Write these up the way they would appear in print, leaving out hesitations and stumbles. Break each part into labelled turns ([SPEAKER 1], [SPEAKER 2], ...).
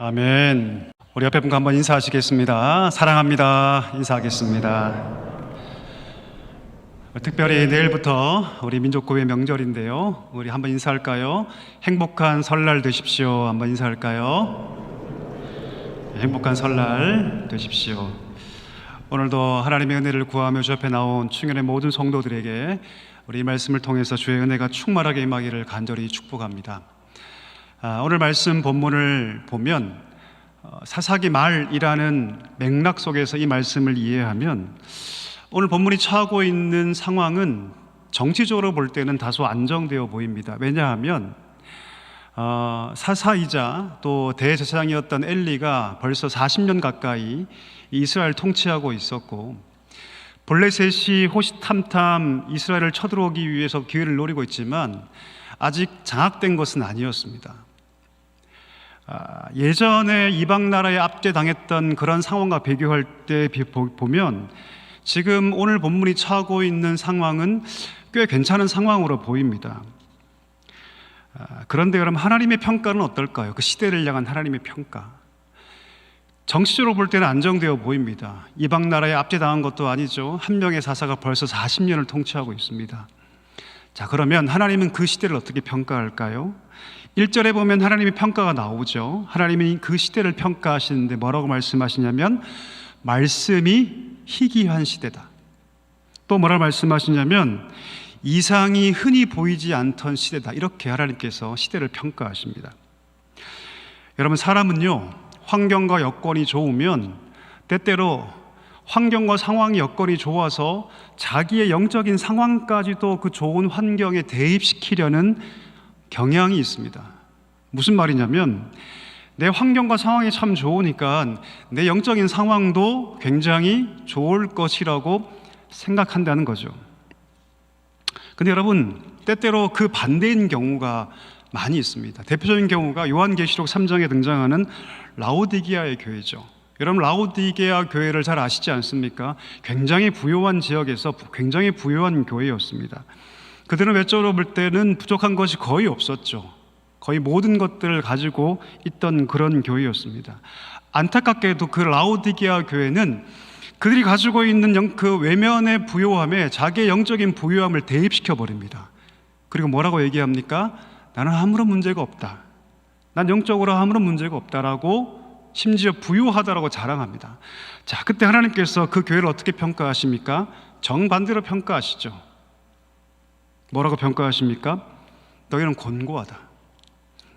[SPEAKER 1] 아멘. 우리 옆에 분과 한번 인사하시겠습니다. 사랑합니다. 인사하겠습니다. 특별히 내일부터 우리 민족구회 명절인데요. 우리 한번 인사할까요? 행복한 설날 되십시오. 한번 인사할까요? 행복한 설날 되십시오. 오늘도 하나님의 은혜를 구하며 주 앞에 나온 충현의 모든 성도들에게 우리 이 말씀을 통해서 주의 은혜가 충만하게 임하기를 간절히 축복합니다. 오늘 말씀 본문을 보면 사사기 말이라는 맥락 속에서 이 말씀을 이해하면 오늘 본문이 처하고 있는 상황은 정치적으로 볼 때는 다소 안정되어 보입니다. 왜냐하면 사사이자 또 대제사장이었던 엘리가 벌써 40년 가까이 이스라엘을 통치하고 있었고, 블레셋이 호시탐탐 이스라엘을 쳐들어오기 위해서 기회를 노리고 있지만 아직 장악된 것은 아니었습니다. 예전에 이방 나라에 압제당했던 그런 상황과 비교할 때 보면 지금 오늘 본문이 처하고 있는 상황은 꽤 괜찮은 상황으로 보입니다. 그런데 여러분, 하나님의 평가는 어떨까요? 그 시대를 향한 하나님의 평가. 정치적으로 볼 때는 안정되어 보입니다. 이방 나라에 압제당한 것도 아니죠. 한 명의 사사가 벌써 40년을 통치하고 있습니다. 자, 그러면 하나님은 그 시대를 어떻게 평가할까요? 1절에 보면 하나님의 평가가 나오죠. 하나님이 그 시대를 평가하시는데 뭐라고 말씀하시냐면 말씀이 희귀한 시대다. 또 뭐라고 말씀하시냐면 이상이 흔히 보이지 않던 시대다. 이렇게 하나님께서 시대를 평가하십니다. 여러분, 사람은요, 환경과 여건이 좋으면 때때로 환경과 상황이 여건이 좋아서 자기의 영적인 상황까지도 그 좋은 환경에 대입시키려는 경향이 있습니다. 무슨 말이냐면 내 환경과 상황이 참 좋으니까 내 영적인 상황도 굉장히 좋을 것이라고 생각한다는 거죠. 근데 여러분, 때때로 그 반대인 경우가 많이 있습니다. 대표적인 경우가 요한계시록 3장에 등장하는 라오디게아의 교회죠. 여러분, 라오디게아 교회를 잘 아시지 않습니까? 굉장히 부유한 지역에서 굉장히 부유한 교회였습니다. 그들은 외적으로 볼 때는 부족한 것이 거의 없었죠. 거의 모든 것들을 가지고 있던 그런 교회였습니다. 안타깝게도 그 라오디게아 교회는 그들이 가지고 있는 그 외면의 부요함에 자기의 영적인 부요함을 대입시켜 버립니다. 그리고 뭐라고 얘기합니까? 나는 아무런 문제가 없다. 난 영적으로 아무런 문제가 없다라고, 심지어 부유하다라고 자랑합니다. 자, 그때 하나님께서 그 교회를 어떻게 평가하십니까? 정반대로 평가하시죠. 뭐라고 평가하십니까? 너희는 곤고하다.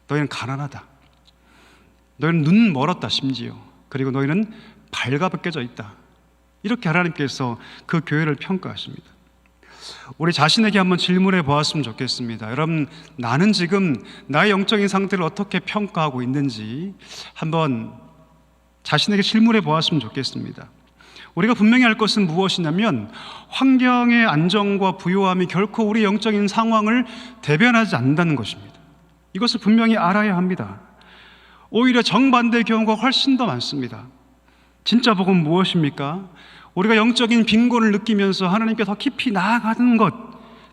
[SPEAKER 1] 너희는 가난하다. 너희는 눈 멀었다, 심지어. 그리고 너희는 발가벗겨져 있다. 이렇게 하나님께서 그 교회를 평가하십니다. 우리 자신에게 한번 질문해 보았으면 좋겠습니다. 여러분, 나는 지금 나의 영적인 상태를 어떻게 평가하고 있는지 한번 자신에게 질문해 보았으면 좋겠습니다. 우리가 분명히 할 것은 무엇이냐면 환경의 안정과 부요함이 결코 우리 영적인 상황을 대변하지 않는다는 것입니다. 이것을 분명히 알아야 합니다. 오히려 정반대의 경우가 훨씬 더 많습니다. 진짜 복은 무엇입니까? 우리가 영적인 빈곤을 느끼면서 하나님께 더 깊이 나아가는 것,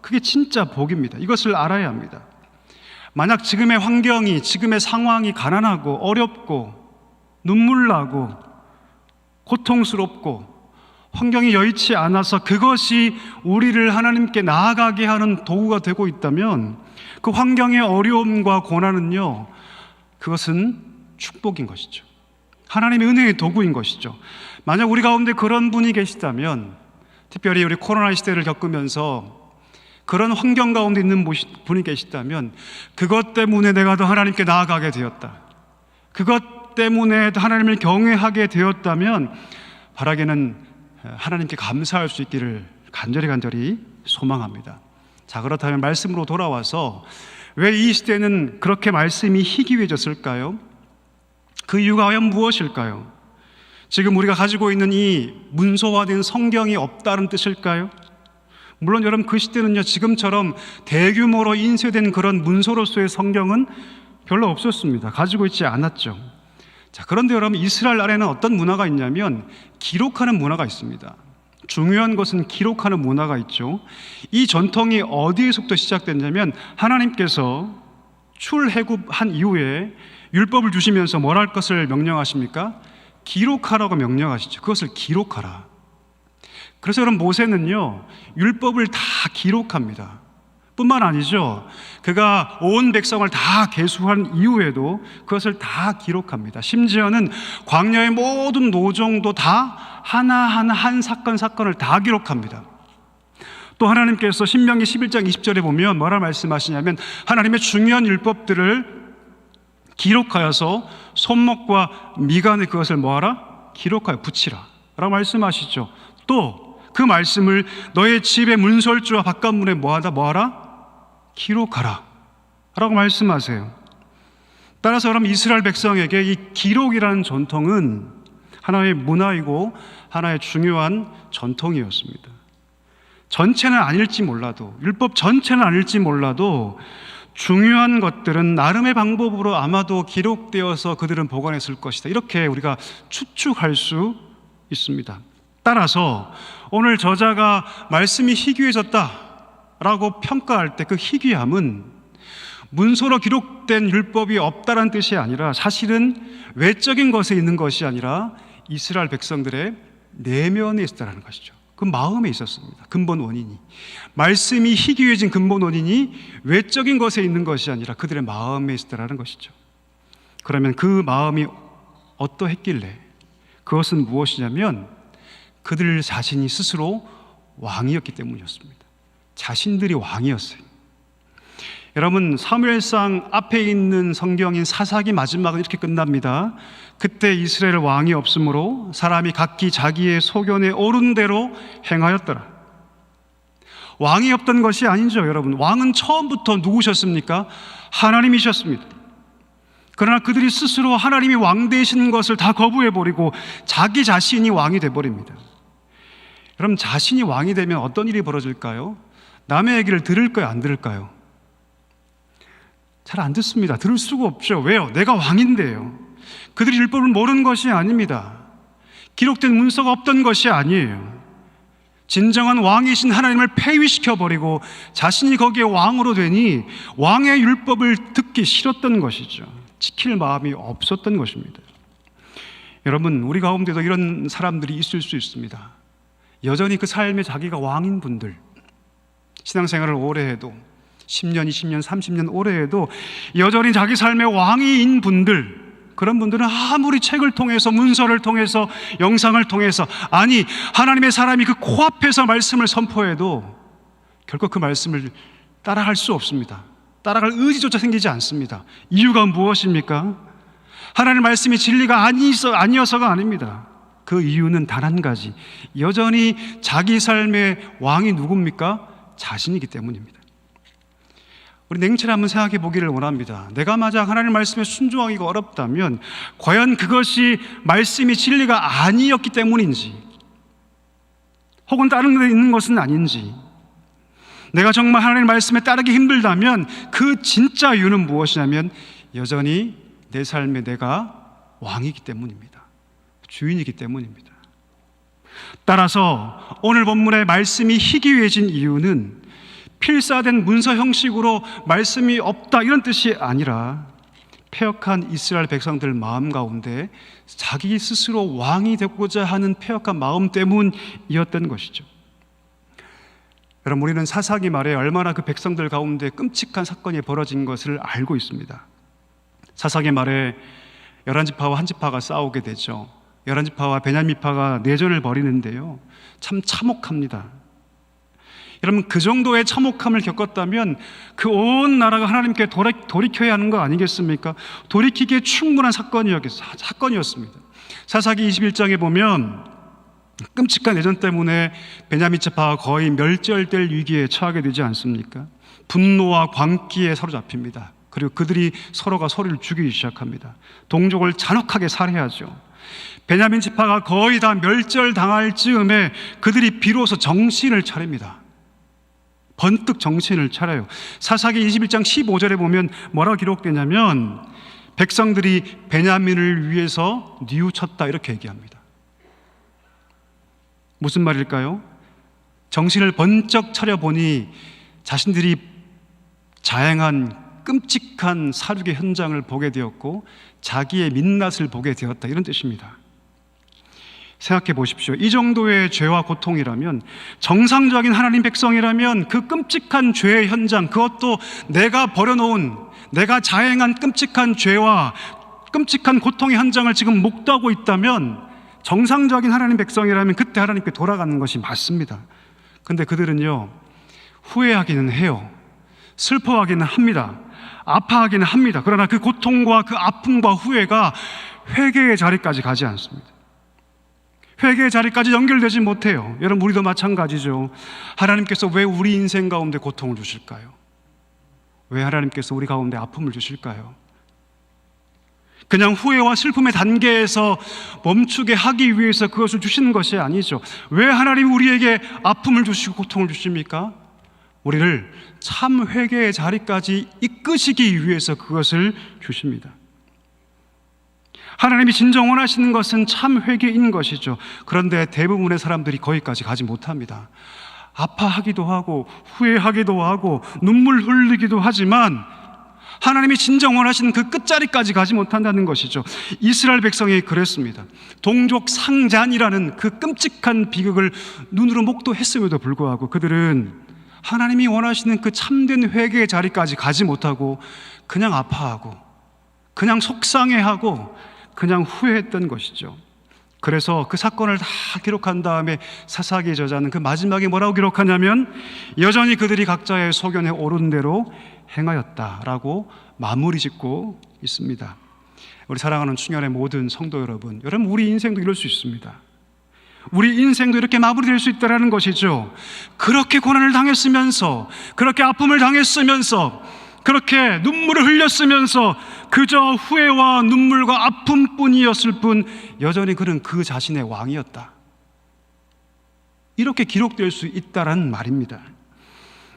[SPEAKER 1] 그게 진짜 복입니다. 이것을 알아야 합니다. 만약 지금의 환경이, 지금의 상황이 가난하고 어렵고 눈물 나고 고통스럽고 환경이 여의치 않아서 그것이 우리를 하나님께 나아가게 하는 도구가 되고 있다면 그 환경의 어려움과 고난은요, 그것은 축복인 것이죠. 하나님의 은혜의 도구인 것이죠. 만약 우리 가운데 그런 분이 계시다면, 특별히 우리 코로나 시대를 겪으면서 그런 환경 가운데 있는 분이 계시다면, 그것 때문에 내가 더 하나님께 나아가게 되었다, 그것 때문에 하나님을 경외하게 되었다면 바라기는 하나님께 감사할 수 있기를 간절히 소망합니다. 자, 그렇다면 말씀으로 돌아와서 왜 이 시대는 그렇게 말씀이 희귀해졌을까요? 그 이유가 과연 무엇일까요? 지금 우리가 가지고 있는 이 문서화된 성경이 없다는 뜻일까요? 물론 여러분, 그 시대는요, 지금처럼 대규모로 인쇄된 그런 문서로서의 성경은 별로 없었습니다. 가지고 있지 않았죠. 자, 그런데 여러분, 이스라엘 안에는 어떤 문화가 있냐면 기록하는 문화가 있습니다. 중요한 것은 기록하는 문화가 있죠. 이 전통이 어디에서부터 시작됐냐면 하나님께서 출애굽한 이후에 율법을 주시면서 뭘 할 것을 명령하십니까? 기록하라고 명령하시죠. 그것을 기록하라. 그래서 여러분, 모세는요, 율법을 다 기록합니다. 뿐만 아니죠, 그가 온 백성을 다 계수한 이후에도 그것을 다 기록합니다. 심지어는 광야의 모든 노정도 다 하나하나 한 사건을 다 기록합니다. 또 하나님께서 신명기 11장 20절에 보면 뭐라 말씀하시냐면, 하나님의 중요한 율법들을 기록하여서 손목과 미간에 그것을 뭐하라? 기록하여 붙이라 라고 말씀하시죠. 또 그 말씀을 너의 집의 문설주와 바깥문에 뭐하라? 기록하라 라고 말씀하세요. 따라서 여러분, 이스라엘 백성에게 이 기록이라는 전통은 하나의 문화이고 하나의 중요한 전통이었습니다. 전체는 아닐지 몰라도, 율법 전체는 아닐지 몰라도 중요한 것들은 나름의 방법으로 아마도 기록되어서 그들은 보관했을 것이다, 이렇게 우리가 추측할 수 있습니다. 따라서 오늘 저자가 말씀이 희귀해졌다라고 평가할 때 그 희귀함은 문서로 기록된 율법이 없다는 뜻이 아니라, 사실은 외적인 것에 있는 것이 아니라 이스라엘 백성들의 내면에 있었다는 것이죠. 그 마음에 있었습니다. 근본 원인이, 말씀이 희귀해진 근본 원인이 외적인 것에 있는 것이 아니라 그들의 마음에 있었다는 것이죠. 그러면 그 마음이 어떠했길래? 그것은 무엇이냐면 그들 자신이 스스로 왕이었기 때문이었습니다. 자신들이 왕이었어요. 여러분, 사무엘상 앞에 있는 성경인 사사기 마지막은 이렇게 끝납니다. 그때 이스라엘 왕이 없으므로 사람이 각기 자기의 소견에 옳은 대로 행하였더라. 왕이 없던 것이 아니죠, 여러분. 왕은 처음부터 누구셨습니까? 하나님이셨습니다. 그러나 그들이 스스로 하나님이 왕 되신 것을 다 거부해버리고 자기 자신이 왕이 돼버립니다. 그럼 자신이 왕이 되면 어떤 일이 벌어질까요? 남의 얘기를 들을까요, 안 들을까요? 잘 안 듣습니다. 들을 수가 없죠. 왜요? 내가 왕인데요. 그들이 율법을 모르는 것이 아닙니다. 기록된 문서가 없던 것이 아니에요. 진정한 왕이신 하나님을 폐위시켜버리고 자신이 거기에 왕으로 되니 왕의 율법을 듣기 싫었던 것이죠. 지킬 마음이 없었던 것입니다. 여러분, 우리 가운데도 이런 사람들이 있을 수 있습니다. 여전히 그 삶에 자기가 왕인 분들, 신앙생활을 오래 해도 10년, 20년, 30년 오래 해도 여전히 자기 삶의 왕인 분들, 그런 분들은 아무리 책을 통해서, 문서를 통해서, 영상을 통해서, 아니 하나님의 사람이 그 코앞에서 말씀을 선포해도 결코 그 말씀을 따라갈 수 없습니다. 따라갈 의지조차 생기지 않습니다. 이유가 무엇입니까? 하나님의 말씀이 진리가 아니어서가 아닙니다. 그 이유는 단 한 가지, 여전히 자기 삶의 왕이 누굽니까? 자신이기 때문입니다. 우리 냉철히 한번 생각해 보기를 원합니다. 내가 만약 하나님의 말씀에 순종하기가 어렵다면 과연 그것이 말씀이 진리가 아니었기 때문인지, 혹은 다른 데 있는 것은 아닌지, 내가 정말 하나님의 말씀에 따르기 힘들다면 그 진짜 이유는 무엇이냐면 여전히 내 삶에 내가 왕이기 때문입니다. 주인이기 때문입니다. 따라서 오늘 본문의 말씀이 희귀해진 이유는 필사된 문서 형식으로 말씀이 없다 이런 뜻이 아니라 패역한 이스라엘 백성들 마음 가운데 자기 스스로 왕이 되고자 하는 패역한 마음 때문이었던 것이죠. 여러분, 우리는 사사기 말에 얼마나 그 백성들 가운데 끔찍한 사건이 벌어진 것을 알고 있습니다. 사사기 말에 11지파와 한 지파가 싸우게 되죠. 11지파와 베냐민파가 내전을 벌이는데요, 참 참혹합니다. 여러분, 그 정도의 참혹함을 겪었다면 그 온 나라가 하나님께 돌이켜야 하는 거 아니겠습니까? 돌이키기에 충분한 사건이었습니다. 사사기 21장에 보면 끔찍한 내전 때문에 베냐민 지파가 거의 멸절될 위기에 처하게 되지 않습니까? 분노와 광기에 사로잡힙니다. 그리고 그들이 서로가 서로를 죽이기 시작합니다. 동족을 잔혹하게 살해하죠. 베냐민 지파가 거의 다 멸절당할 즈음에 그들이 비로소 정신을 차립니다. 번뜩 정신을 차려요. 사사기 21장 15절에 보면 뭐라고 기록되냐면 백성들이 베냐민을 위해서 뉘우쳤다 이렇게 얘기합니다. 무슨 말일까요? 정신을 번쩍 차려보니 자신들이 자행한 끔찍한 살육의 현장을 보게 되었고 자기의 민낯을 보게 되었다, 이런 뜻입니다. 생각해 보십시오. 이 정도의 죄와 고통이라면, 정상적인 하나님 백성이라면 그 끔찍한 죄의 현장, 그것도 내가 버려놓은, 내가 자행한 끔찍한 죄와 끔찍한 고통의 현장을 지금 목도하고 있다면, 정상적인 하나님 백성이라면 그때 하나님께 돌아가는 것이 맞습니다. 근데 그들은요, 후회하기는 해요. 슬퍼하기는 합니다. 아파하기는 합니다. 그러나 그 고통과 그 아픔과 후회가 회개의 자리까지 가지 않습니다. 회개의 자리까지 연결되지 못해요. 여러분, 우리도 마찬가지죠. 하나님께서 왜 우리 인생 가운데 고통을 주실까요? 왜 하나님께서 우리 가운데 아픔을 주실까요? 그냥 후회와 슬픔의 단계에서 멈추게 하기 위해서 그것을 주시는 것이 아니죠. 왜 하나님이 우리에게 아픔을 주시고 고통을 주십니까? 우리를 참 회개의 자리까지 이끄시기 위해서 그것을 주십니다. 하나님이 진정 원하시는 것은 참 회개인 것이죠. 그런데 대부분의 사람들이 거기까지 가지 못합니다. 아파하기도 하고 후회하기도 하고 눈물 흘리기도 하지만 하나님이 진정 원하시는 그 끝자리까지 가지 못한다는 것이죠. 이스라엘 백성이 그랬습니다. 동족 상잔이라는 그 끔찍한 비극을 눈으로 목도했음에도 불구하고 그들은 하나님이 원하시는 그 참된 회개의 자리까지 가지 못하고 그냥 아파하고 그냥 속상해하고 그냥 후회했던 것이죠. 그래서 그 사건을 다 기록한 다음에 사사기 저자는 그 마지막에 뭐라고 기록하냐면, 여전히 그들이 각자의 소견에 오른 대로 행하였다라고 마무리 짓고 있습니다. 우리 사랑하는 충현의 모든 성도 여러분, 우리 인생도 이럴 수 있습니다. 우리 인생도 이렇게 마무리될 수 있다는 것이죠. 그렇게 고난을 당했으면서, 그렇게 아픔을 당했으면서, 그렇게 눈물을 흘렸으면서 그저 후회와 눈물과 아픔뿐이었을 뿐 여전히 그는 그 자신의 왕이었다, 이렇게 기록될 수 있다는 말입니다.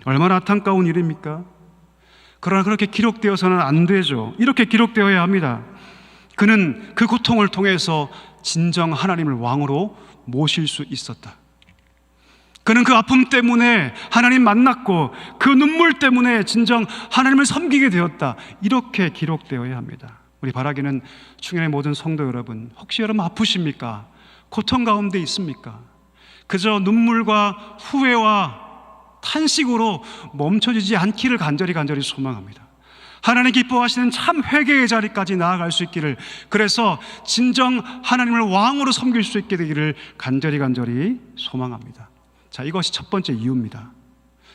[SPEAKER 1] 얼마나 안타까운 일입니까? 그러나 그렇게 기록되어서는 안 되죠. 이렇게 기록되어야 합니다. 그는 그 고통을 통해서 진정 하나님을 왕으로 모실 수 있었다. 그는 그 아픔 때문에 하나님 만났고 그 눈물 때문에 진정 하나님을 섬기게 되었다, 이렇게 기록되어야 합니다. 우리 바라기는 충현의 모든 성도 여러분, 혹시 여러분 아프십니까? 고통 가운데 있습니까? 그저 눈물과 후회와 탄식으로 멈춰지지 않기를 간절히 소망합니다. 하나님 기뻐하시는 참 회개의 자리까지 나아갈 수 있기를, 그래서 진정 하나님을 왕으로 섬길 수 있게 되기를 간절히 소망합니다. 자, 이것이 첫 번째 이유입니다.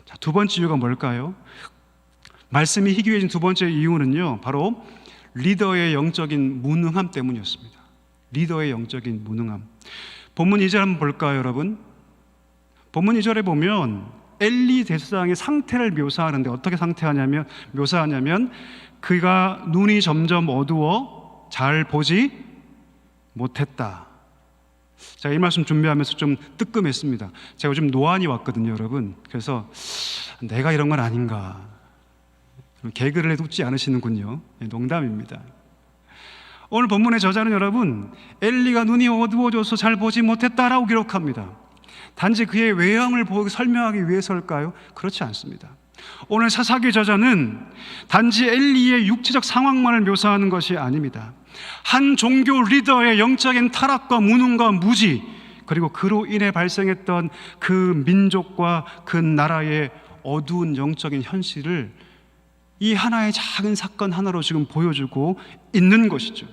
[SPEAKER 1] 자, 두 번째 이유가 뭘까요? 말씀이 희귀해진 두 번째 이유는요, 바로 리더의 영적인 무능함 때문이었습니다. 리더의 영적인 무능함. 본문 2절 한번 볼까요, 여러분? 본문 2절에 보면 엘리 대제사장의 상태를 묘사하는데 어떻게 묘사하냐면 그가 눈이 점점 어두워 잘 보지 못했다. 제가 이 말씀 준비하면서 좀 뜨끔했습니다. 제가 요즘 노안이 왔거든요, 여러분. 그래서 내가 이런 건 아닌가, 개그를 해두지 않으시는군요. 농담입니다. 오늘 본문의 저자는 여러분, 엘리가 눈이 어두워져서 잘 보지 못했다라고 기록합니다. 단지 그의 외형을 보고 설명하기 위해서일까요? 그렇지 않습니다. 오늘 사사기 저자는 단지 엘리의 육체적 상황만을 묘사하는 것이 아닙니다. 한 종교 리더의 영적인 타락과 무능과 무지, 그리고 그로 인해 발생했던 그 민족과 그 나라의 어두운 영적인 현실을 이 하나의 작은 사건 하나로 지금 보여주고 있는 것이죠.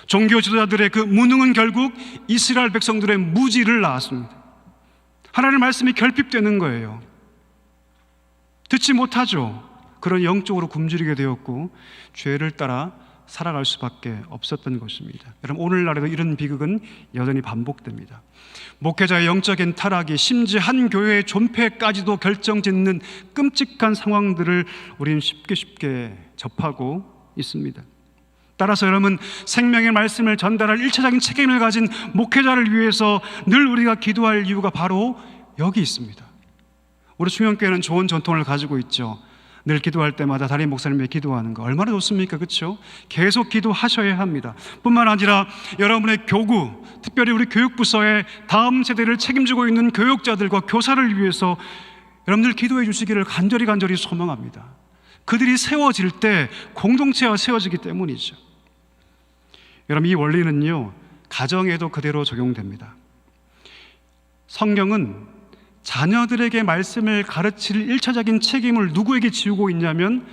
[SPEAKER 1] 종교 지도자들의 그 무능은 결국 이스라엘 백성들의 무지를 낳았습니다. 하나님의 말씀이 결핍되는 거예요. 듣지 못하죠. 그런 영적으로 굶주리게 되었고 죄를 따라 살아갈 수밖에 없었던 것입니다. 여러분, 오늘날에도 이런 비극은 여전히 반복됩니다. 목회자의 영적인 타락이 심지어 한 교회의 존폐까지도 결정짓는 끔찍한 상황들을 우리는 쉽게 접하고 있습니다. 따라서 여러분, 생명의 말씀을 전달할 1차적인 책임을 가진 목회자를 위해서 늘 우리가 기도할 이유가 바로 여기 있습니다. 우리 충현교회는 좋은 전통을 가지고 있죠. 늘 기도할 때마다 담임 목사님이 기도하는 거 얼마나 좋습니까? 그렇죠? 계속 기도하셔야 합니다. 뿐만 아니라 여러분의 교구, 특별히 우리 교육부서의 다음 세대를 책임지고 있는 교육자들과 교사를 위해서 여러분들 기도해 주시기를 간절히 소망합니다. 그들이 세워질 때 공동체가 세워지기 때문이죠. 여러분, 이 원리는요, 가정에도 그대로 적용됩니다. 성경은 자녀들에게 말씀을 가르칠 일차적인 책임을 누구에게 지우고 있냐면,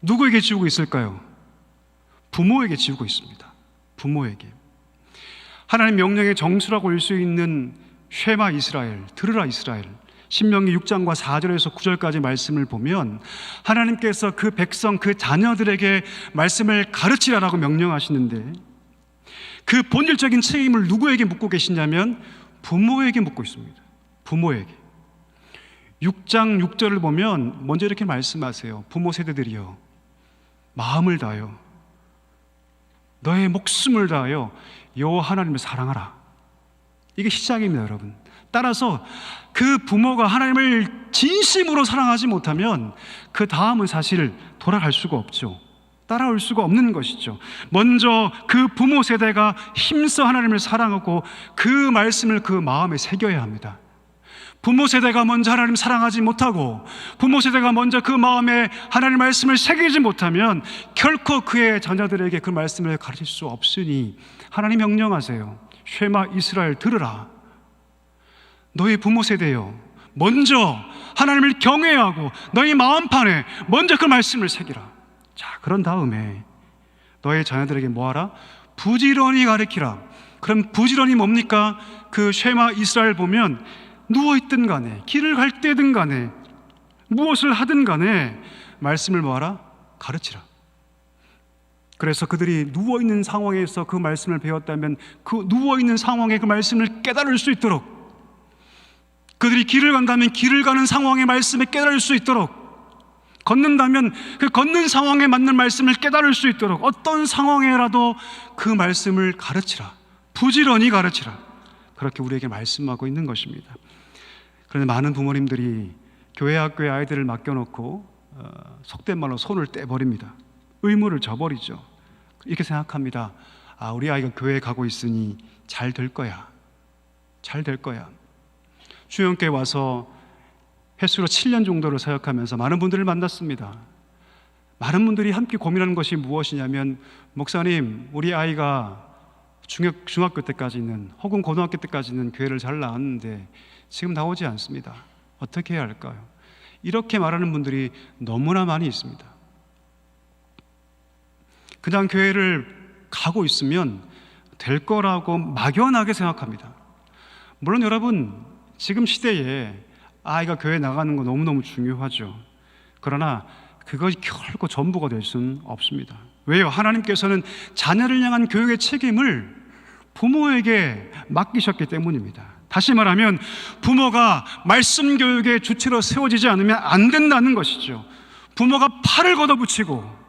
[SPEAKER 1] 누구에게 지우고 있을까요? 부모에게 지우고 있습니다. 부모에게. 하나님 명령의 정수라고 할 수 있는 쉐마 이스라엘, 들으라 이스라엘, 신명기 6장과 4절에서 9절까지 말씀을 보면 하나님께서 그 백성, 그 자녀들에게 말씀을 가르치라라고 명령하시는데, 그 본질적인 책임을 누구에게 묻고 계시냐면 부모에게 묻고 있습니다. 부모에게. 6장 6절을 보면 먼저 이렇게 말씀하세요. 부모 세대들이여, 마음을 다하여, 너의 목숨을 다하여 여호와 하나님을 사랑하라. 이게 시작입니다, 여러분. 따라서 그 부모가 하나님을 진심으로 사랑하지 못하면 그 다음은 사실 돌아갈 수가 없죠. 따라올 수가 없는 것이죠. 먼저 그 부모 세대가 힘써 하나님을 사랑하고 그 말씀을 그 마음에 새겨야 합니다. 부모 세대가 먼저 하나님 사랑하지 못하고 부모 세대가 먼저 그 마음에 하나님 말씀을 새기지 못하면 결코 그의 자녀들에게 그 말씀을 가르칠 수 없으니 하나님 명령하세요. 쉐마 이스라엘, 들으라. 너희 부모 세대여, 먼저 하나님을 경외하고 너희 마음판에 먼저 그 말씀을 새기라. 자, 그런 다음에 너의 자녀들에게 뭐하라? 부지런히 가르치라. 그럼 부지런히 뭡니까? 그 쉐마 이스라엘 보면 누워있든 간에, 길을 갈 때든 간에, 무엇을 하든 간에 말씀을 뭐하라? 가르치라. 그래서 그들이 누워있는 상황에서 그 말씀을 배웠다면 그 누워있는 상황에 그 말씀을 깨달을 수 있도록, 그들이 길을 간다면 길을 가는 상황의 말씀을 깨달을 수 있도록, 걷는다면 그 걷는 상황에 맞는 말씀을 깨달을 수 있도록 어떤 상황에라도 그 말씀을 가르치라. 부지런히 가르치라. 그렇게 우리에게 말씀하고 있는 것입니다. 그런데 많은 부모님들이 교회 학교에 아이들을 맡겨놓고 속된 말로 손을 떼버립니다. 의무를 져버리죠. 이렇게 생각합니다. 아, 우리 아이가 교회에 가고 있으니 잘 될 거야. 잘 될 거야. 주영교회 와서 횟수로 7년 정도를 사역하면서 많은 분들을 만났습니다. 많은 분들이 함께 고민하는 것이 무엇이냐면, 목사님, 우리 아이가 중학교 때까지는 혹은 고등학교 때까지는 교회를 잘 나왔는데 지금 나오지 않습니다. 어떻게 해야 할까요? 이렇게 말하는 분들이 너무나 많이 있습니다. 그냥 교회를 가고 있으면 될 거라고 막연하게 생각합니다. 물론 여러분, 지금 시대에 아이가 교회 나가는 거 너무너무 중요하죠. 그러나 그것이 결코 전부가 될 수는 없습니다. 왜요? 하나님께서는 자녀를 향한 교육의 책임을 부모에게 맡기셨기 때문입니다. 다시 말하면 부모가 말씀 교육의 주체로 세워지지 않으면 안 된다는 것이죠. 부모가 팔을 걷어붙이고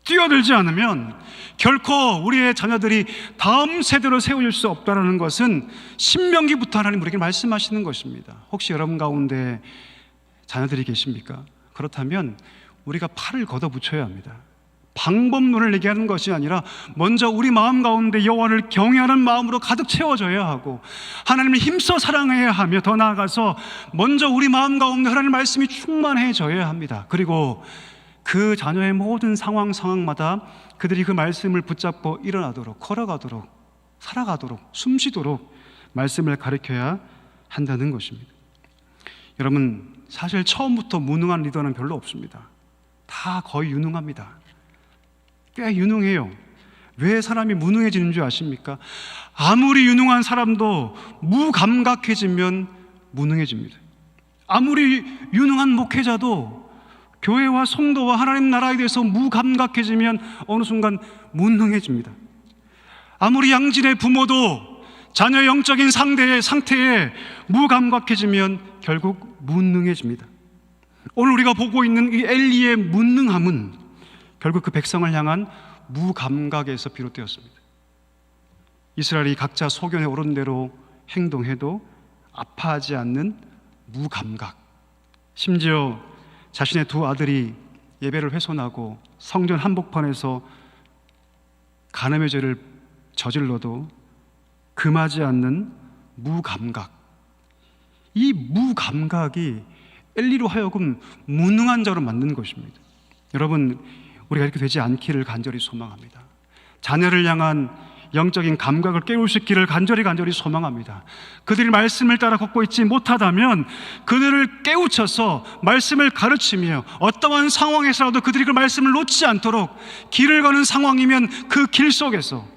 [SPEAKER 1] 뛰어들지 않으면 결코 우리의 자녀들이 다음 세대로 세워질 수 없다는 것은 신명기부터 하나님 우리에게 말씀하시는 것입니다. 혹시 여러분 가운데 자녀들이 계십니까? 그렇다면 우리가 팔을 걷어붙여야 합니다. 방법론을 얘기하는 것이 아니라 먼저 우리 마음 가운데 여호와를 경외하는 마음으로 가득 채워져야 하고 하나님을 힘써 사랑해야 하며, 더 나아가서 먼저 우리 마음 가운데 하나님의 말씀이 충만해져야 합니다. 그리고 그 자녀의 모든 상황마다 그들이 그 말씀을 붙잡고 일어나도록, 걸어가도록, 살아가도록, 숨쉬도록 말씀을 가르쳐야 한다는 것입니다. 여러분, 사실 처음부터 무능한 리더는 별로 없습니다. 다 거의 유능합니다. 꽤 유능해요. 왜 사람이 무능해지는 줄 아십니까? 아무리 유능한 사람도 무감각해지면 무능해집니다. 아무리 유능한 목회자도 교회와 성도와 하나님 나라에 대해서 무감각해지면 어느 순간 무능해집니다. 아무리 양질의 부모도 자녀의 영적인 상태에 무감각해지면 결국 무능해집니다. 오늘 우리가 보고 있는 이 엘리의 무능함은 결국 그 백성을 향한 무감각에서 비롯되었습니다. 이스라엘이 각자 소견에 오른 대로 행동해도 아파하지 않는 무감각, 심지어 자신의 두 아들이 예배를 훼손하고 성전 한복판에서 간음의 죄를 저질러도 금하지 않는 무감각. 이 무감각이 엘리로 하여금 무능한 자로 만든 것입니다. 여러분, 우리가 이렇게 되지 않기를 간절히 소망합니다. 자녀를 향한 영적인 감각을 깨우시기를 간절히 소망합니다. 그들이 말씀을 따라 걷고 있지 못하다면 그들을 깨우쳐서 말씀을 가르치며 어떠한 상황에서라도 그들이 그 말씀을 놓지 않도록, 길을 가는 상황이면 그 길 속에서,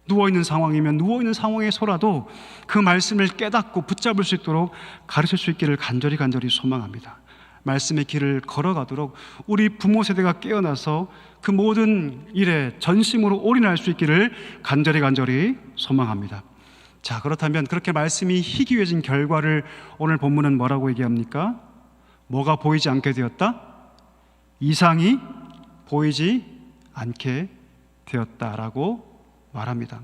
[SPEAKER 1] 누워있는 상황이면 누워있는 상황에서라도 그 말씀을 깨닫고 붙잡을 수 있도록 가르칠 수 있기를 간절히 소망합니다. 말씀의 길을 걸어가도록 우리 부모 세대가 깨어나서 그 모든 일에 전심으로 올인할 수 있기를 간절히 소망합니다. 자, 그렇다면 그렇게 말씀이 희귀해진 결과를 오늘 본문은 뭐라고 얘기합니까? 뭐가 보이지 않게 되었다? 이상이 보이지 않게 되었다라고 말합니다.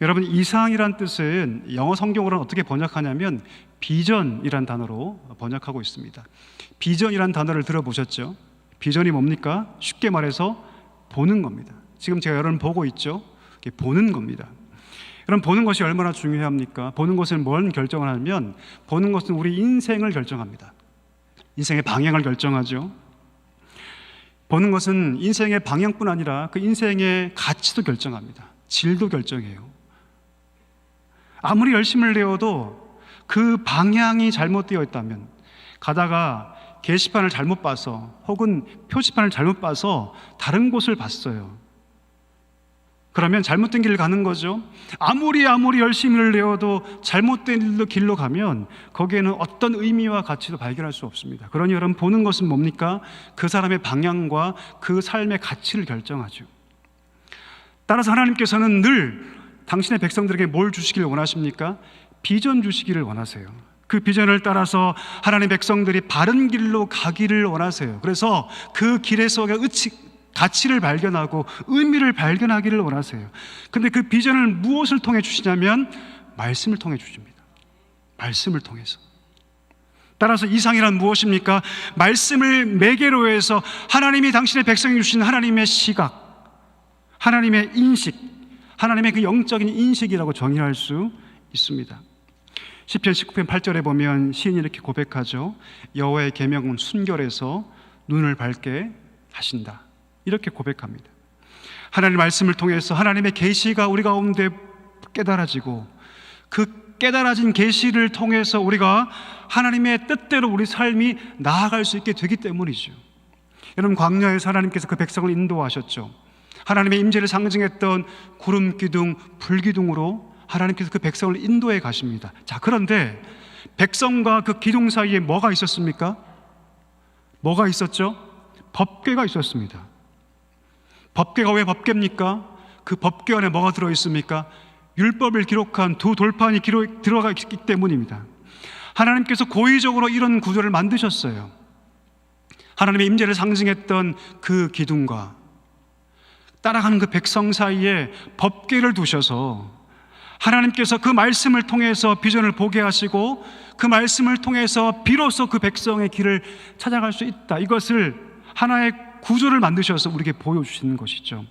[SPEAKER 1] 여러분, 이상이란 뜻은 영어 성경으로는 어떻게 번역하냐면 비전이란 단어로 번역하고 있습니다. 비전이란 단어를 들어보셨죠? 비전이 뭡니까? 쉽게 말해서 보는 겁니다. 지금 제가 여러분 보고 있죠? 보는 겁니다. 여러분, 보는 것이 얼마나 중요합니까? 보는 것은 뭘 결정을 하면, 보는 것은 우리 인생을 결정합니다. 인생의 방향을 결정하죠. 보는 것은 인생의 방향뿐 아니라 그 인생의 가치도 결정합니다. 질도 결정해요. 아무리 열심을 내어도 그 방향이 잘못되어 있다면, 가다가 게시판을 잘못 봐서 혹은 표지판을 잘못 봐서 다른 곳을 봤어요. 그러면 잘못된 길을 가는 거죠. 아무리 열심을 내어도 잘못된 길로 가면 거기에는 어떤 의미와 가치도 발견할 수 없습니다. 그러니 여러분, 보는 것은 뭡니까? 그 사람의 방향과 그 삶의 가치를 결정하죠. 따라서 하나님께서는 늘 당신의 백성들에게 뭘 주시기를 원하십니까? 비전 주시기를 원하세요. 그 비전을 따라서 하나님의 백성들이 바른 길로 가기를 원하세요. 그래서 그 길에서 가치를 발견하고 의미를 발견하기를 원하세요. 근데 그 비전을 무엇을 통해 주시냐면 말씀을 통해 주십니다. 말씀을 통해서. 따라서 이상이란 무엇입니까? 말씀을 매개로 해서 하나님이 당신의 백성이 주신 하나님의 시각, 하나님의 인식, 하나님의 그 영적인 인식이라고 정의할 수 있습니다. 시편 19편 8절에 보면 시인이 이렇게 고백하죠. 여호와의 계명은 순결해서 눈을 밝게 하신다. 이렇게 고백합니다. 하나님의 말씀을 통해서 하나님의 계시가 우리 가운데 깨달아지고, 그 깨달아진 계시를 통해서 우리가 하나님의 뜻대로 우리 삶이 나아갈 수 있게 되기 때문이죠. 여러분, 광야에서 하나님께서 그 백성을 인도하셨죠. 하나님의 임재를 상징했던 구름 기둥, 불 기둥으로 하나님께서 그 백성을 인도해 가십니다. 자, 그런데 백성과 그 기둥 사이에 뭐가 있었습니까? 뭐가 있었죠? 법궤가 있었습니다. 법궤가 왜 법궤입니까? 그 법궤 안에 뭐가 들어있습니까? 율법을 기록한 두 돌판이 들어가 있기 때문입니다. 하나님께서 고의적으로 이런 구조를 만드셨어요. 하나님의 임재를 상징했던 그 기둥과 따라가는 그 백성 사이에 법궤를 두셔서 하나님께서 그 말씀을 통해서 비전을 보게 하시고, 그 말씀을 통해서 비로소 그 백성의 길을 찾아갈 수 있다, 이것을 하나의 구조를 만드셔서 우리에게 보여주시는 것이죠.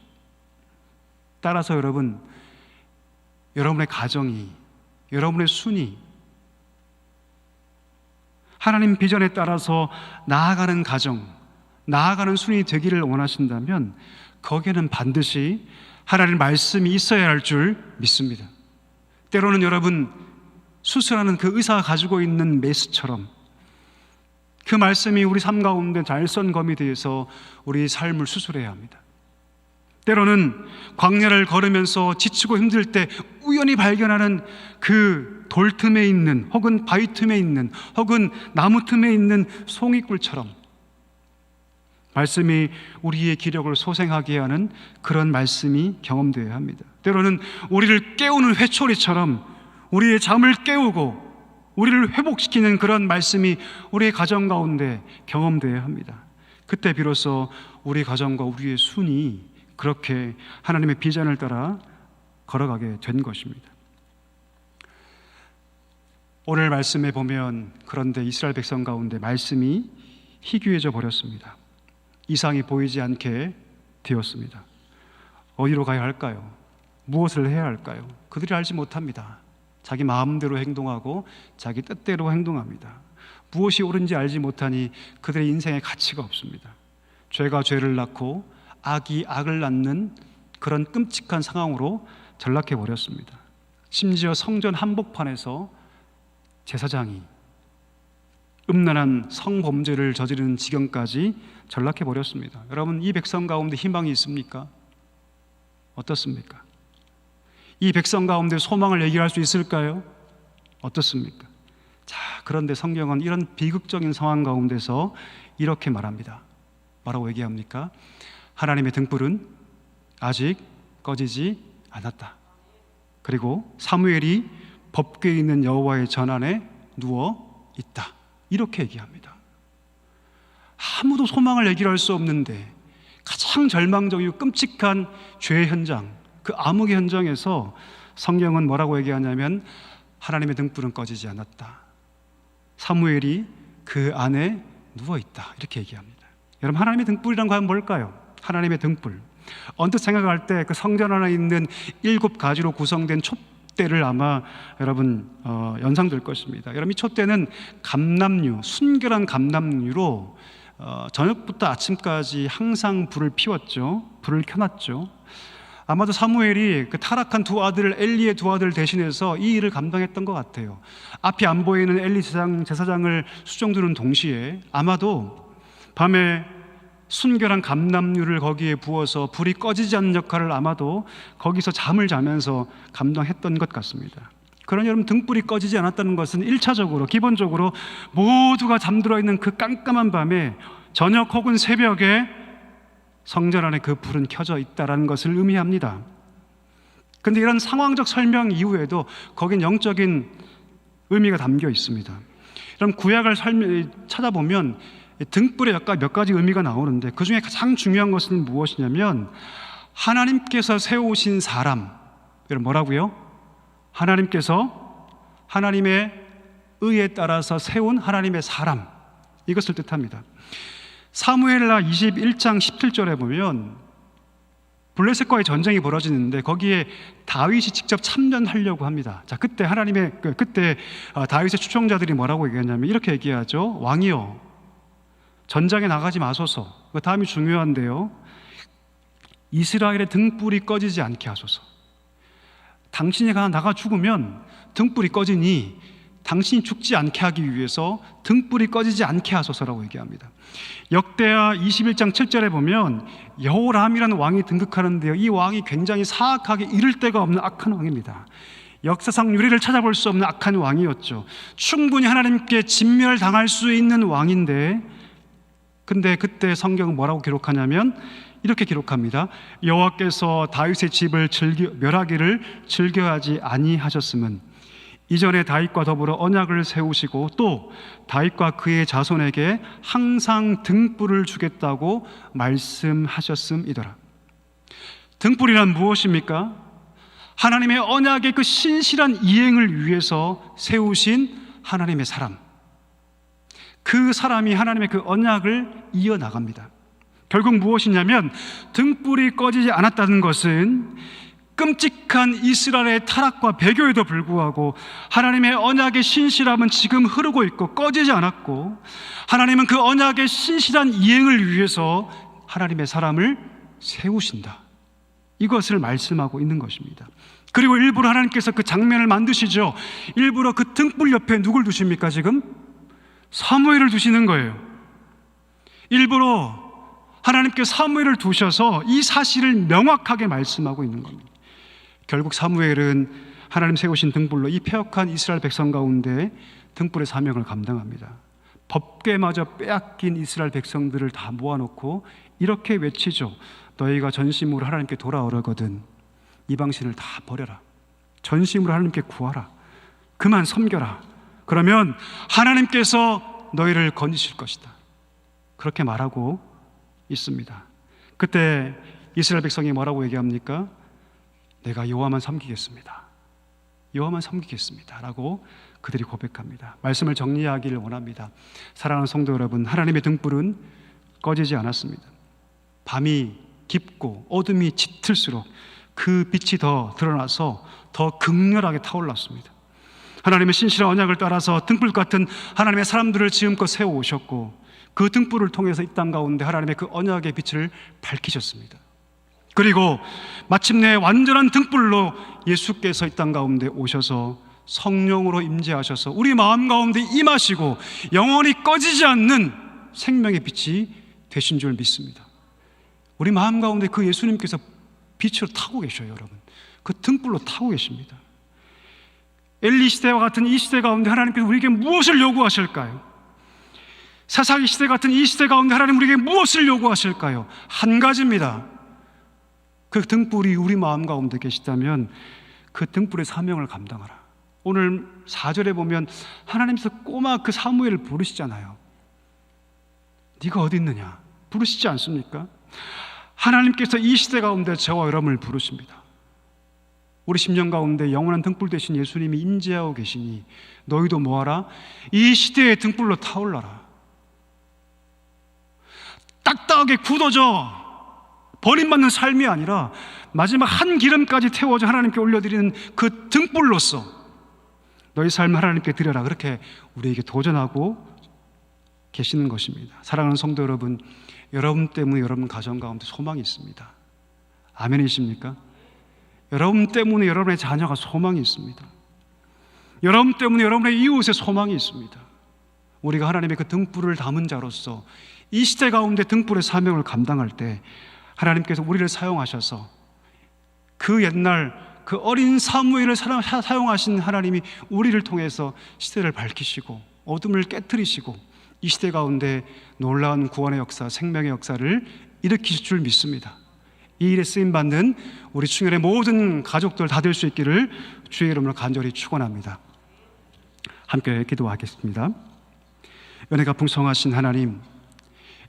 [SPEAKER 1] 따라서 여러분, 여러분의 가정이, 여러분의 순이 하나님 비전에 따라서 나아가는 가정, 나아가는 순이 되기를 원하신다면 거기에는 반드시 하나님의 말씀이 있어야 할 줄 믿습니다. 때로는 여러분, 수술하는 그 의사가 가지고 있는 메스처럼 그 말씀이 우리 삶 가운데 잘선검이 되어서 우리 삶을 수술해야 합니다. 때로는 광야를 걸으면서 지치고 힘들 때 우연히 발견하는 그 돌 틈에 있는, 혹은 바위 틈에 있는, 혹은 나무 틈에 있는 송이꿀처럼 말씀이 우리의 기력을 소생하게 하는 그런 말씀이 경험되어야 합니다. 때로는 우리를 깨우는 회초리처럼 우리의 잠을 깨우고 우리를 회복시키는 그런 말씀이 우리의 가정 가운데 경험되어야 합니다. 그때 비로소 우리 가정과 우리의 순이 그렇게 하나님의 비전을 따라 걸어가게 된 것입니다. 오늘 말씀에 보면, 그런데 이스라엘 백성 가운데 말씀이 희귀해져 버렸습니다. 이상이 보이지 않게 되었습니다. 어디로 가야 할까요? 무엇을 해야 할까요? 그들이 알지 못합니다. 자기 마음대로 행동하고 자기 뜻대로 행동합니다. 무엇이 옳은지 알지 못하니 그들의 인생에 가치가 없습니다. 죄가 죄를 낳고 악이 악을 낳는 그런 끔찍한 상황으로 전락해 버렸습니다. 심지어 성전 한복판에서 제사장이 음란한 성범죄를 저지르는 지경까지 전락해 버렸습니다. 여러분, 이 백성 가운데 희망이 있습니까? 어떻습니까? 이 백성 가운데 소망을 얘기할 수 있을까요? 어떻습니까? 자, 그런데 성경은 이런 비극적인 상황 가운데서 이렇게 말합니다. 뭐라고 얘기합니까? 하나님의 등불은 아직 꺼지지 않았다. 그리고 사무엘이 법궤에 있는 여호와의 전 안에 누워 있다. 이렇게 얘기합니다. 아무도 소망을 얘기할 수 없는데 가장 절망적이고 끔찍한 죄의 현장, 그 암흑의 현장에서 성경은 뭐라고 얘기하냐면 하나님의 등불은 꺼지지 않았다. 사무엘이 그 안에 누워있다. 이렇게 얘기합니다. 여러분, 하나님의 등불이란 과연 뭘까요? 하나님의 등불. 언뜻 생각할 때 그 성전 안에 있는 7가지로 구성된 촛대를 아마 여러분 연상될 것입니다. 여러분, 이 촛대는 감람류, 순결한 감람류로 저녁부터 아침까지 항상 불을 피웠죠. 불을 켜놨죠. 아마도 사무엘이 그 타락한 두 아들, 엘리의 두 아들 대신해서 이 일을 감당했던 것 같아요. 앞이 안 보이는 엘리 제사장을 수종드는 동시에 아마도 밤에 순결한 감람류를 거기에 부어서 불이 꺼지지 않는 역할을 아마도 거기서 잠을 자면서 감당했던 것 같습니다. 그러나 여러분, 등불이 꺼지지 않았다는 것은 1차적으로 기본적으로 모두가 잠들어 있는 그 깜깜한 밤에 저녁 혹은 새벽에 성전 안에 그 불은 켜져 있다는 것을 의미합니다. 그런데 이런 상황적 설명 이후에도 거긴 영적인 의미가 담겨 있습니다. 그럼 구약을 찾아보면 등불에 몇 가지 의미가 나오는데 그 중에 가장 중요한 것은 무엇이냐면 하나님께서 세우신 사람. 여러분, 뭐라고요? 하나님께서 하나님의 의에 따라서 세운 하나님의 사람, 이것을 뜻합니다. 사무엘하 21장 17절에 보면 블레셋과의 전쟁이 벌어지는데 거기에 다윗이 직접 참전하려고 합니다. 자, 그때 다윗의 추종자들이 뭐라고 얘기하냐면 이렇게 얘기하죠. 왕이여, 전장에 나가지 마소서. 그 다음이 중요한데요. 이스라엘의 등불이 꺼지지 않게 하소서. 당신이 나가 죽으면 등불이 꺼지니 당신이 죽지 않게 하기 위해서 등불이 꺼지지 않게 하소서라고 얘기합니다. 역대하 21장 7절에 보면 여호람이라는 왕이 등극하는데요, 이 왕이 굉장히 사악하게 이를 데가 없는 악한 왕입니다. 역사상 유례를 찾아볼 수 없는 악한 왕이었죠. 충분히 하나님께 진멸당할 수 있는 왕인데, 근데 그때 성경은 뭐라고 기록하냐면 이렇게 기록합니다. 여호와께서 다윗의 집을 멸하기를 즐겨하지 아니하셨음은 이전에 다윗과 더불어 언약을 세우시고 또 다윗과 그의 자손에게 항상 등불을 주겠다고 말씀하셨음이더라. 등불이란 무엇입니까? 하나님의 언약의 그 신실한 이행을 위해서 세우신 하나님의 사람, 그 사람이 하나님의 그 언약을 이어나갑니다. 결국 무엇이냐면 등불이 꺼지지 않았다는 것은 끔찍한 이스라엘의 타락과 배교에도 불구하고 하나님의 언약의 신실함은 지금 흐르고 있고 꺼지지 않았고, 하나님은 그 언약의 신실한 이행을 위해서 하나님의 사람을 세우신다, 이것을 말씀하고 있는 것입니다. 그리고 일부러 하나님께서 그 장면을 만드시죠. 일부러 그 등불 옆에 누굴 두십니까? 지금 사무엘을 두시는 거예요. 일부러 하나님께 사무엘을 두셔서 이 사실을 명확하게 말씀하고 있는 겁니다. 결국 사무엘은 하나님 세우신 등불로 이 패역한 이스라엘 백성 가운데 등불의 사명을 감당합니다. 법궤마저 빼앗긴 이스라엘 백성들을 다 모아놓고 이렇게 외치죠. 너희가 전심으로 하나님께 돌아오려거든 이방신을 다 버려라. 전심으로 하나님께 구하라. 그만 섬겨라. 그러면 하나님께서 너희를 건지실 것이다. 그렇게 말하고 있습니다. 그때 이스라엘 백성이 뭐라고 얘기합니까? 내가 여호와만 섬기겠습니다. 여호와만 섬기겠습니다 라고 그들이 고백합니다. 말씀을 정리하기를 원합니다. 사랑하는 성도 여러분, 하나님의 등불은 꺼지지 않았습니다. 밤이 깊고 어둠이 짙을수록 그 빛이 더 드러나서 더 극렬하게 타올랐습니다. 하나님의 신실한 언약을 따라서 등불 같은 하나님의 사람들을 지금껏 세워오셨고, 그 등불을 통해서 이 땅 가운데 하나님의 그 언약의 빛을 밝히셨습니다. 그리고 마침내 완전한 등불로 예수께서 이 땅 가운데 오셔서 성령으로 임재하셔서 우리 마음 가운데 임하시고 영원히 꺼지지 않는 생명의 빛이 되신 줄 믿습니다. 우리 마음 가운데 그 예수님께서 빛으로 타고 계셔요. 여러분, 그 등불로 타고 계십니다. 엘리 시대와 같은 이 시대 가운데 하나님께서 우리에게 무엇을 요구하실까요? 사사기 시대 같은 이 시대 가운데 하나님 우리에게 무엇을 요구하실까요? 한 가지입니다. 그 등불이 우리 마음 가운데 계시다면 그 등불의 사명을 감당하라. 오늘 4절에 보면 하나님께서 꼬마 그 사무엘을 부르시잖아요. 네가 어디 있느냐 부르시지 않습니까? 하나님께서 이 시대 가운데 저와 여러분을 부르십니다. 우리 심령 가운데 영원한 등불 되신 예수님이 임재하고 계시니 너희도 뭐하라? 이 시대의 등불로 타올라라. 딱딱하게 굳어져 버림받는 삶이 아니라 마지막 한 기름까지 태워져 하나님께 올려드리는 그 등불로서 너희 삶을 하나님께 드려라. 그렇게 우리에게 도전하고 계시는 것입니다. 사랑하는 성도 여러분, 여러분 때문에 여러분 가정 가운데 소망이 있습니다. 아멘이십니까? 여러분 때문에 여러분의 자녀가 소망이 있습니다. 여러분 때문에 여러분의 이웃에 소망이 있습니다. 우리가 하나님의 그 등불을 담은 자로서 이 시대 가운데 등불의 사명을 감당할 때 하나님께서 우리를 사용하셔서 그 옛날 그 어린 사무엘을 사용하신 하나님이 우리를 통해서 시대를 밝히시고 어둠을 깨트리시고 이 시대 가운데 놀라운 구원의 역사, 생명의 역사를 일으키실 줄 믿습니다. 이 일에 쓰임받는 우리 충혈의 모든 가족들 다 될 수 있기를 주의 이름으로 간절히 축원합니다. 함께 기도하겠습니다. 은혜가 풍성하신 하나님,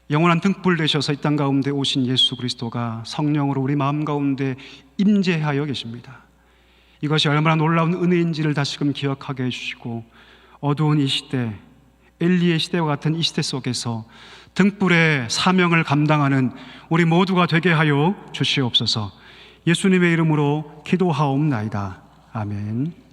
[SPEAKER 1] 영원한 등불 되셔서 이 땅 가운데 오신 예수 그리스도가 성령으로 우리 마음 가운데 임재하여 계십니다. 이것이 얼마나 놀라운 은혜인지를 다시금 기억하게 해주시고 어두운 이 시대, 엘리의 시대와 같은 이 시대 속에서 등불의 사명을 감당하는 우리 모두가 되게 하여 주시옵소서. 예수님의 이름으로 기도하옵나이다. 아멘.